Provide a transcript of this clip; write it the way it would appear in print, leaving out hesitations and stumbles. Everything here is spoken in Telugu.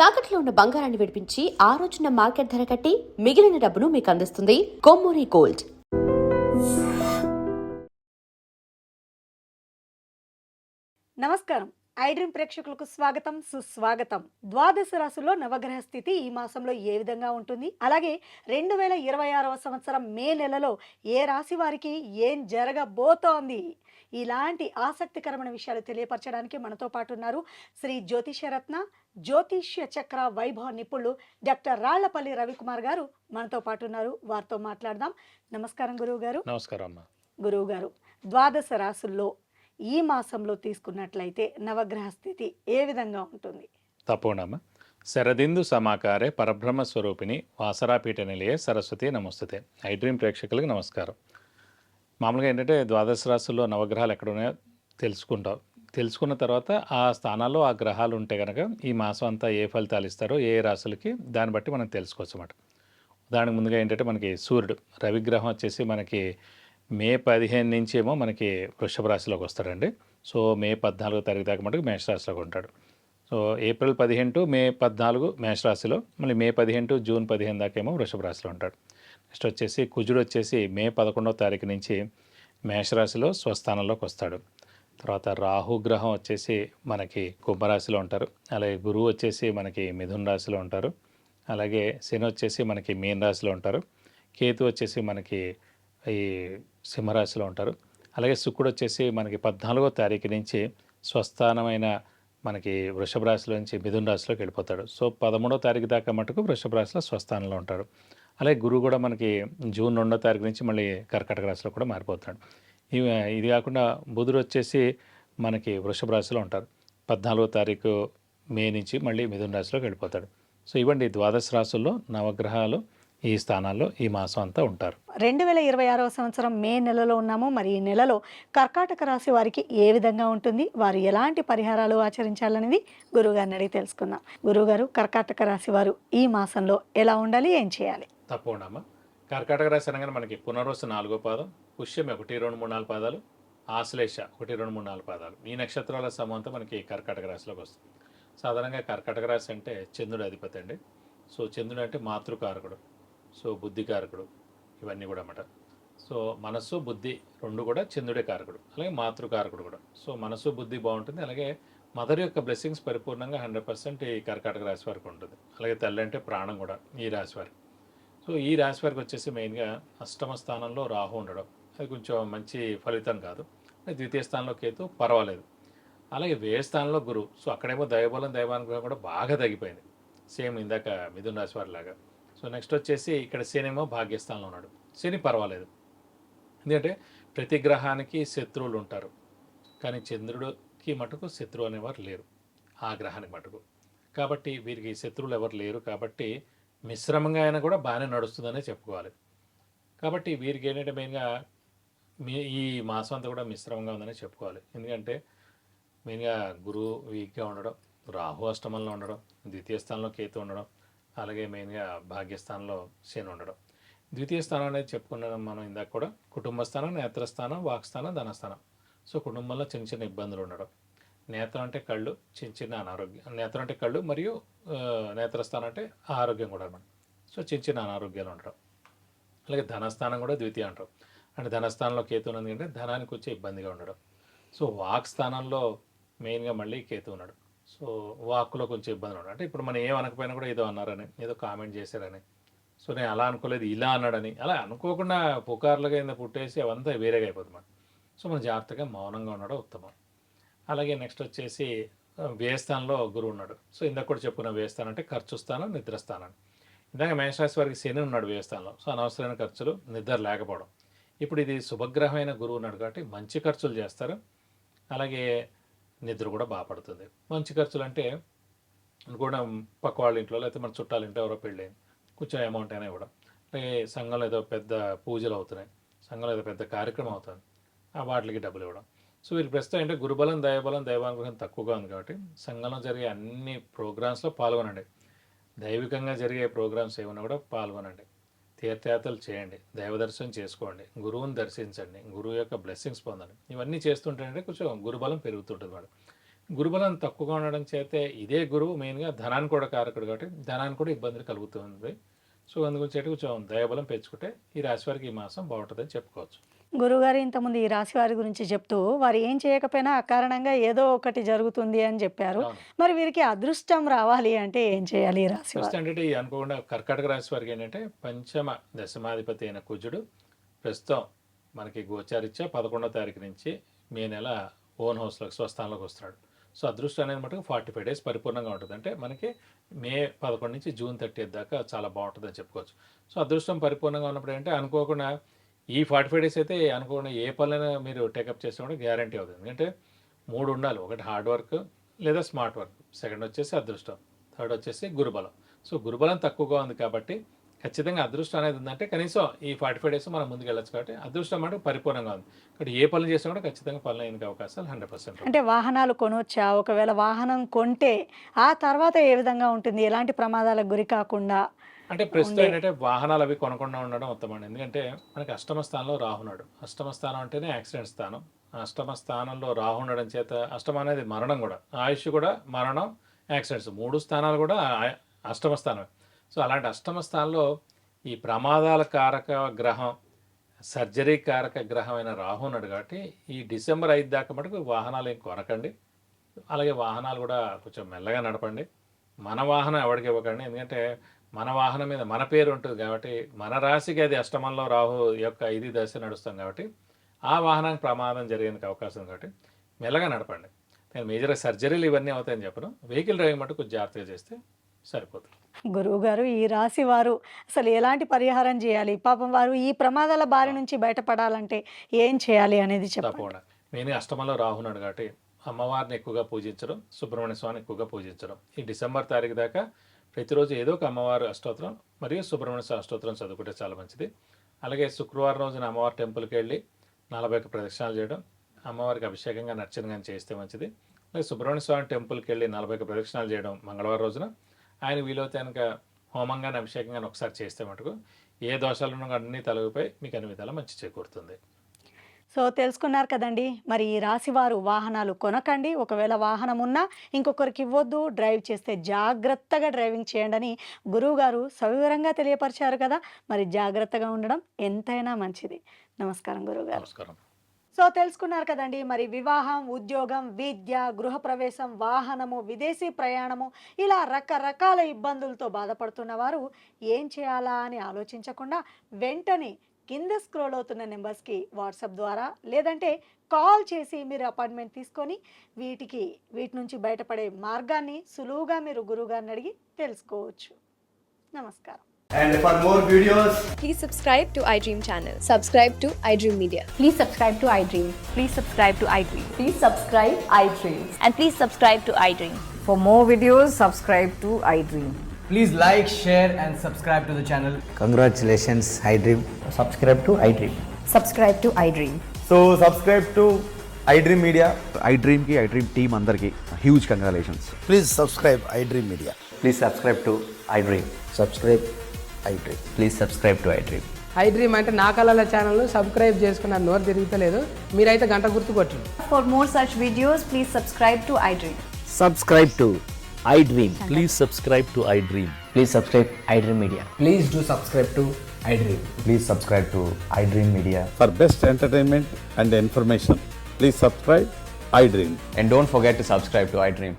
తాకట్లో ఉన్న బంగారాన్ని విడిపించి ఆ రోజున మార్కెట్ ధర కట్టి మిగిలిన డబ్బును మీకు అందిస్తుంది కొమ్మూరి గోల్డ్. నమస్కారం. ఐడ్రీమ్ ప్రేక్షకులకు స్వాగతం, సుస్వాగతం. ద్వాదశ రాశుల్లో నవగ్రహ స్థితి ఈ మాసంలో ఏ విధంగా ఉంటుంది, అలాగే 2026వ సంవత్సరం మే నెలలో ఏ రాశి వారికి ఏం జరగబోతోంది, ఇలాంటి ఆసక్తికరమైన విషయాలు తెలియపరచడానికి మనతో పాటు ఉన్నారు శ్రీ జ్యోతిషరత్న జ్యోతిష్య చక్ర వైభవ నిపుణులు డాక్టర్ రాళ్లపల్లి రవికుమార్ గారు మనతో పాటు ఉన్నారు. వారితో మాట్లాడదాం. నమస్కారం గురువు గారు. నమస్కారం అమ్మా. గురువు గారు, ద్వాదశ రాశుల్లో ఈ మాసంలో తీసుకున్నట్లయితే నవగ్రహ స్థితి ఏ విధంగా ఉంటుంది? తప్పకుండా. శరదిందు సమాకారే పరబ్రహ్మ స్వరూపిణి వాసరాపీఠ నిలయే సరస్వతి నమస్తుతే. ఐడ్రీమ్ ప్రేక్షకులకు నమస్కారం. మామూలుగా ఏంటంటే ద్వాదశ రాశుల్లో నవగ్రహాలు ఎక్కడ ఉన్నాయో తెలుసుకుంటాం. తెలుసుకున్న తర్వాత ఆ స్థానాల్లో ఆ గ్రహాలు ఉంటే కనుక ఈ మాసం అంతా ఏ ఫలితాలు ఇస్తారో ఏ రాశులకి దాన్ని బట్టి మనం తెలుసుకోవచ్చు అన్నమాట. దానికి ముందుగా ఏంటంటే మనకి సూర్యుడు రవిగ్రహం వచ్చేసి మనకి మే 15 నుంచి ఏమో మనకి వృషభ రాశిలోకి వస్తాడండి. సో మే 14 తారీఖు దాకా మటుకు మేషరాశిలోకి ఉంటాడు. సో ఏప్రిల్ 15 టు మే 14 మేషరాశిలో, మళ్ళీ మే 15 టు జూన్ 15 దాకా ఏమో వృషభ రాశిలో ఉంటాడు. నెక్స్ట్ వచ్చేసి కుజుడు వచ్చేసి మే 11వ తారీఖు నుంచి మేషరాశిలో స్వస్థానంలోకి వస్తాడు. తర్వాత రాహుగ్రహం వచ్చేసి మనకి కుంభరాశిలో ఉంటారు. అలాగే గురువు వచ్చేసి మనకి మిథున రాశిలో ఉంటారు. అలాగే శని వచ్చేసి మనకి మీన రాశిలో ఉంటారు. కేతు వచ్చేసి మనకి ఈ సింహరాశిలో ఉంటారు. అలాగే శుక్రుడు వచ్చేసి మనకి 14వ తారీఖు నుంచి స్వస్థానమైన మనకి వృషభ రాశిలో నుంచి మిథున రాశిలోకి వెళ్ళిపోతాడు. సో 13వ తారీఖు దాకా మటుకు వృషభ రాశిలో స్వస్థానంలో ఉంటాడు. అలాగే గురువు కూడా మనకి జూన్ 2వ తారీఖు నుంచి మళ్ళీ కర్కాటక రాశిలో కూడా మారిపోతాడు. ఇది కాకుండా బుధుడు వచ్చేసి మనకి వృషభ రాశిలో ఉంటారు. 14వ తారీఖు మే నుంచి మళ్ళీ మిథున రాశిలోకి వెళ్ళిపోతాడు. సో ఇవ్వండి ద్వాదశ రాశుల్లో నవగ్రహాలు ఈ స్థానాల్లో ఈ మాసం అంతా ఉంటారు. 2026వ సంవత్సరం మే నెలలో ఉన్నాము. మరి ఈ నెలలో కర్కాటక రాశి వారికి ఏ విధంగా ఉంటుంది, వారు ఎలాంటి పరిహారాలు ఆచరించాలనేది గురువుగారిని అడిగి తెలుసుకుందాం. గురువుగారు, కర్కాటక రాశి వారు ఈ మాసంలో ఎలా ఉండాలి, ఏం చేయాలి? తప్పకుండా అమ్మ. కర్కాటక రాశి అనగానే మనకి పునర్వసు 4వ పాదం, పుష్యం 1, 2, 3, 4 పాదాలు, ఆశ్లేష 1, 2, 3, 4 పాదాలు. ఈ నక్షత్రాల సమూహంతో మనకి కర్కాటక రాశిలోకి వస్తుంది. సాధారణంగా కర్కాటక రాశి అంటే చంద్రుడు అధిపతి అండి. సో చంద్రుడు అంటే మాతృకారకుడు, సో బుద్ధికారకుడు, ఇవన్నీ కూడా అన్నమాట. సో మనస్సు బుద్ధి రెండు కూడా చంద్రుడే కారకుడు, అలాగే మాతృకారకుడు కూడా. సో మనస్సు బుద్ధి బాగుంటుంది. అలాగే మదర్ యొక్క బ్లెస్సింగ్స్ పరిపూర్ణంగా 100% ఈ కర్కాటక రాశి వారికి ఉంటుంది. అలాగే తల్లి అంటే ప్రాణం కూడా ఈ రాశి వారికి. సో ఈ రాశి వారికి వచ్చేసి మెయిన్గా అష్టమ స్థానంలో రాహు ఉండడం అది కొంచెం మంచి ఫలితం కాదు. ద్వితీయ స్థానంలో కేతు పర్వాలేదు. అలాగే వ్యయ స్థానంలో గురువు. సో అక్కడేమో దైవబలం దైవానుగ్రహం కూడా బాగా తగ్గిపోయింది, సేమ్ ఇందాక మిథున రాశి వారి లాగా. సో నెక్స్ట్ వచ్చేసి ఇక్కడ శని ఏమో భాగ్యస్థానంలో ఉన్నాడు. శని పర్వాలేదు, ఎందుకంటే ప్రతి గ్రహానికి శత్రువులు ఉంటారు, కానీ చంద్రుడికి మటుకు శత్రువు అనేవారు లేరు ఆ గ్రహానికి మటుకు. కాబట్టి వీరికి శత్రువులు ఎవరు లేరు, కాబట్టి మిశ్రమంగా అయినా కూడా బాగానే నడుస్తుందనే చెప్పుకోవాలి. కాబట్టి వీరికి ఏంటంటే మెయిన్గా ఈ మాసం అంతా కూడా మిశ్రమంగా ఉందని చెప్పుకోవాలి. ఎందుకంటే మెయిన్గా గురువు వీక్గా ఉండడం, రాహు అష్టమంలో ఉండడం, ద్వితీయ స్థానంలో కేతు ఉండడం, అలాగే మెయిన్గా భాగ్యస్థానంలో శని ఉండడం. ద్వితీయ స్థానం అనేది చెప్పుకున్నాం మనం ఇందాక కూడా. కుటుంబ స్థానం, నేత్రస్థానం, వాక్స్థానం, ధనస్థానం. సో కుటుంబంలో చిన్న చిన్న ఇబ్బందులు ఉండడం. నేత్రం అంటే కళ్ళు, చిన్న చిన్న అనారోగ్యం. నేత్రం అంటే కళ్ళు మరియు నేత్రస్థానం అంటే ఆరోగ్యం కూడా అనమాట. సో చిన్న చిన్న అనారోగ్యాలు ఉండడం. అలాగే ధనస్థానం కూడా ద్వితీయ అంటాం. అంటే ధనస్థానంలో కేతు ఉన్నది అంటే ధనానికి వచ్చే ఇబ్బందిగా ఉండడం. సో వాక్ స్థానంలో మెయిన్గా మళ్ళీ కేతు ఉన్నాడు. సో వాక్కులో కొంచెం ఇబ్బంది ఉండడం. అంటే ఇప్పుడు మనం ఏం అనకపోయినా కూడా ఏదో అన్నారని, ఏదో కామెంట్ చేశారని, సో నేను అలా అనుకోలేదు ఇలా అన్నాడని, అలా అనుకోకుండా పుకార్లుగా కింద పుట్టేసి అవంతా వేరేగా అయిపోతుంది. సో మనం జాగ్రత్తగా మౌనంగా ఉండడం ఉత్తమం. అలాగే నెక్స్ట్ వచ్చేసి వ్యయస్థానంలో గురువు ఉన్నాడు. సో ఇందాక కూడా చెప్పుకున్న వ్యయస్థానం అంటే ఖర్చు స్థానం, నిద్రస్థానం. ఇందాక మేషరాశి వారికి శని ఉన్నాడు వ్యయస్థానంలో. సో అనవసరమైన ఖర్చులు, నిద్ర లేకపోవడం. ఇప్పుడు ఇది శుభగ్రహమైన గురువు ఉన్నాడు కాబట్టి మంచి ఖర్చులు చేస్తారు. అలాగే నిద్ర కూడా బాగా పడుతుంది. మంచి ఖర్చులు అంటే కూడా పక్క వాళ్ళ ఇంట్లో లేకపోతే మన చుట్టాల ఇంట్లో ఎవరో పెళ్ళైంది, కొంచెం అమౌంట్ అయినా ఇవ్వడం. అలాగే సంఘంలో ఏదో పెద్ద పూజలు అవుతున్నాయి, సంఘంలో ఏదో పెద్ద కార్యక్రమం అవుతుంది, ఆ వాటికి డబ్బులు ఇవ్వడం. సో వీరి ప్రస్తుతం అంటే గురుబలం దైవబలం దైవానుగ్రహం తక్కువగా ఉంది కాబట్టి సంఘంలో జరిగే అన్ని ప్రోగ్రామ్స్లో పాల్గొనండి. దైవికంగా జరిగే ప్రోగ్రామ్స్ ఏమైనా కూడా పాల్గొనండి. తీర్థయాత్రలు చేయండి, దైవదర్శనం చేసుకోండి, గురువుని దర్శించండి, గురువు యొక్క బ్లెస్సింగ్స్ పొందండి. ఇవన్నీ చేస్తుంటే కొంచెం గురుబలం పెరుగుతుంటుంది మేడం. గురుబలం తక్కువగా ఉండడం చేతే ఇదే గురువు మెయిన్గా ధనాన్ని కూడా కారకుడు కాబట్టి ధనాన్ని కూడా ఇబ్బందులు కలుగుతుంది. సో అందుగురించి కొంచెం దయాబలం పెంచుకుంటే ఈ రాశి వారికి ఈ మాసం బాగుంటుందని చెప్పుకోవచ్చు. గురువుగారు ఇంతకుముందు ఈ రాశి వారి గురించి చెప్తూ వారు ఏం చేయకపోయినా అకారణంగా ఏదో ఒకటి జరుగుతుంది అని చెప్పారు. అవును. మరి వీరికి అదృష్టం రావాలి అంటే ఏం చేయాలి ఈ రాశి ఫస్ట్ వారు? ఏంటంటే ఈ అనుకోకుండా కర్కాటక రాశి వారికి ఏంటంటే పంచమ దశమాధిపతి అయిన కుజుడు ప్రస్తుతం మనకి గోచారిత్య 11వ తారీఖు నుంచి మే నెల ఓన్ హౌస్లోకి స్వస్థానంలోకి వస్తున్నాడు. సో అదృష్టం అనేది మటుకు 45 డేస్ పరిపూర్ణంగా ఉంటుంది. అంటే మనకి మే 11 నుంచి జూన్ 30 దాకా చాలా బాగుంటుందని చెప్పుకోవచ్చు. సో అదృష్టం పరిపూర్ణంగా ఉన్నప్పుడు ఏంటంటే అనుకోకుండా ఈ 45 డేస్ అయితే అనుకోకుండా ఏ పనులైనా మీరు టేకప్ చేసినా కూడా గ్యారంటీ అవుతుంది. ఎందుకంటే 3 ఉండాలి. ఒకటి హార్డ్ వర్క్ లేదా స్మార్ట్ వర్క్, సెకండ్ వచ్చేసి అదృష్టం, థర్డ్ వచ్చేసి గురుబలం. సో గురుబలం తక్కువగా ఉంది కాబట్టి ఖచ్చితంగా అదృష్టం అనేది ఉందంటే కనీసం ఈ 45 డేస్ మనం ముందుకు వెళ్ళచ్చు. కాబట్టి అదృష్టం అంటే పరిపూర్ణంగా ఉంది. కాబట్టి ఏ పనులు చేసినా కూడా ఖచ్చితంగా పనులు అయ్యే అవకాశాలు 100%. అంటే వాహనాలు కొనొచ్చా? ఒకవేళ వాహనం కొంటే ఆ తర్వాత ఏ విధంగా ఉంటుంది? ఎలాంటి ప్రమాదాలకు గురి కాకుండా అంటే ప్రస్తుతం ఏంటంటే వాహనాలు అవి కొనకుండా ఉండడం ఉత్తమం. ఎందుకంటే మనకి అష్టమ స్థానంలో రాహున్నాడు. అష్టమ స్థానం అంటేనే యాక్సిడెంట్ స్థానం. అష్టమ స్థానంలో రాహు ఉండడం చేత అష్టమ అనేది మరణం కూడా, ఆయుష్ కూడా, మరణం, యాక్సిడెంట్స్ 3 స్థానాలు కూడా అష్టమ స్థానం. సో అలాంటి అష్టమ స్థానంలో ఈ ప్రమాదాల కారక గ్రహం, సర్జరీ కారక గ్రహం అయిన రాహు ఉన్నాడు. కాబట్టి ఈ డిసెంబర్ 5 దాకా మటుకు వాహనాలు ఏం కొనకండి. అలాగే వాహనాలు కూడా కొంచెం మెల్లగా నడపండి. మన వాహనం ఎవరికి ఇవ్వకండి. ఎందుకంటే మన వాహనం మీద మన పేరు ఉంటుంది కాబట్టి మన రాశికి అది అష్టమంలో రాహు యొక్క 5 దశ నడుస్తాం కాబట్టి ఆ వాహనానికి ప్రమాదం జరిగేందుకు అవకాశం ఉంది. కాబట్టి మెల్లగా నడపండి. నేను మేజర్గా సర్జరీలు ఇవన్నీ అవుతాయని చెప్పను. వెహికల్ డ్రైవింగ్ మటుకు కొంచెం జాగ్రత్తగా చేస్తే సరిపోతుంది. గురువు గారు ఈ రాశి వారు అసలు ఎలాంటి పరిహారం చేయాలి? పాపం వారు ఈ ప్రమాదాల బారి నుంచి బయటపడాలంటే ఏం చేయాలి అనేది చెప్పండి. తప్పకుండా మెయిన్ అష్టమంలో రాహున్నాడు కాబట్టి అమ్మవారిని ఎక్కువగా పూజించడం, సుబ్రహ్మణ్య స్వామిని ఎక్కువగా పూజించడం. ఈ డిసెంబర్ తారీఖు దాకా ప్రతిరోజు ఏదో ఒక అమ్మవారు అష్టోత్తరం మరియు సుబ్రహ్మణ్య స్వామి అష్టోత్తరం చదువుకుంటే చాలా మంచిది. అలాగే శుక్రవారం రోజున అమ్మవారి టెంపుల్కి వెళ్ళి 41 ప్రదక్షిణాలు చేయడం, అమ్మవారికి అభిషేకంగా నర్చనగా చేస్తే మంచిది. అలాగే సుబ్రహ్మణ్య స్వామి టెంపుల్కి వెళ్ళి 41 ప్రదక్షిణాలు చేయడం మంగళవారం రోజున. ఆయన వీలైతే కనుక హోమంగానే అభిషేకంగానే ఒకసారి చేస్తే మటుకు ఏ దోషాలు ఉన్నా అన్నీ తొలగిపోయి మీకు అన్ని విధాలా మంచి చేకూరుతుంది. సో తెలుసుకున్నారు కదండి. మరి ఈ రాశి వారు వాహనాలు కొనకండి. ఒకవేళ వాహనం ఉన్నా ఇంకొకరికి ఇవ్వద్దు. డ్రైవ్ చేస్తే జాగ్రత్తగా డ్రైవింగ్ చేయండి అని గురువు గారు సవివరంగా తెలియపరిచారు కదా. మరి జాగ్రత్తగా ఉండడం ఎంతైనా మంచిది. నమస్కారం గురువుగారు. నమస్కారం. సో తెలుసుకున్నారు కదండి. మరి వివాహం, ఉద్యోగం, విద్య, గృహప్రవేశం, వాహనము, విదేశీ ప్రయాణము ఇలా రకరకాల ఇబ్బందులతో బాధపడుతున్న వారు ఏం చేయాలా అని ఆలోచించకుండా వెంటనే కింద స్క్రోల్ అవుతున్న నెంబర్స్కి వాట్సాప్ ద్వారా లేదంటే కాల్ చేసి మీరు అపాయింట్మెంట్ తీసుకొని వీటి నుంచి బయటపడే మార్గాన్ని సులువుగా మీరు గురువుగారిని అడిగి తెలుసుకోవచ్చు. నమస్కారం. And for more videos, Please subscribe to iDream channel. Subscribe to iDream Media. Please subscribe to iDream. Please subscribe to iDream. Please subscribe iDream. And please subscribe to iDream. For more videos, subscribe to iDream. please like, share and subscribe to the channel. Congratulations, iDream. Subscribe to iDream. Subscribe to iDream. So subscribe to iDream Media. iDream team అందరికి huge congratulations. Please subscribe iDream Media. Please subscribe to iDream. Subscribe iDream. Please subscribe to iDream. iDream అంటే నా కళల ఛానల్ను సబ్స్క్రైబ్ చేసుకున్న నోరు తిరుగుతలేదు. మీరైతే గంట గుర్తు కొట్టండి. For more such videos, please subscribe to iDream. Subscribe to iDream. Please subscribe to iDream. Please subscribe iDream Media. Please do subscribe to iDream. Please subscribe to iDream Media. For best entertainment and information, please subscribe iDream. And don't forget to subscribe to iDream.